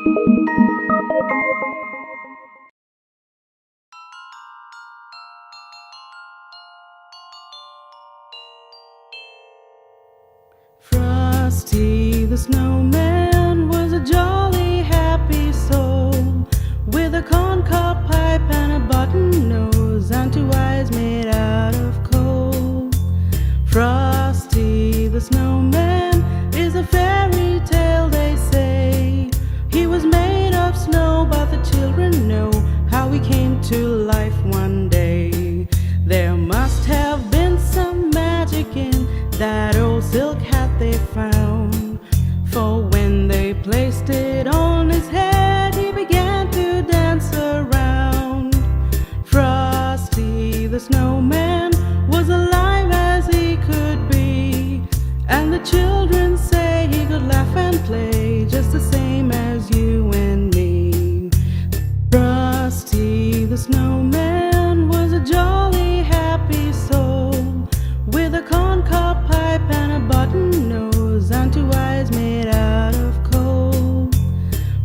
Frosty the Snowman was a jolly, happy soul, with a corncob pipe and a button nose and two eyes made out of coal. Frosty the Snowman is a fairy tale, they say. He was made of snow, but the children know how he came to life one day. There must have been some magic in that old silk hat they found, for when they placed it on his head, he began to dance around. Frosty the Snowman was alive as he could be, and the children say he could laugh and play just the same as you and me. Frosty the Snowman was a jolly, happy soul, with a corncob pipe and a button nose and two eyes made out of coal.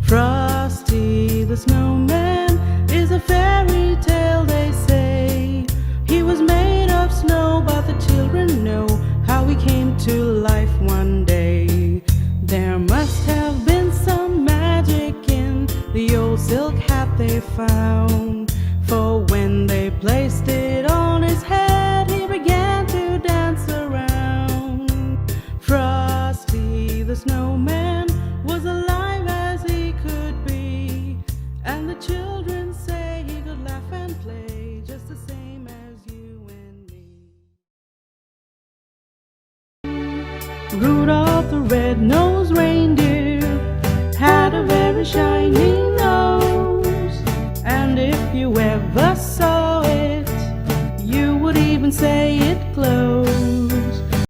Frosty the Snowman is a fairy tale, they say. He was made of snow, but the children know how he came to life one day. There must have been some magic in the old silk hat they found, for when they placed it on his head, he began to dance around. Frosty the Snowman was alive as he could be, and the children say he could laugh and play just the same as you and me. Rudolph the red-nosed reindeer had a very shiny nose, and if you ever saw it, you would even say it glowed.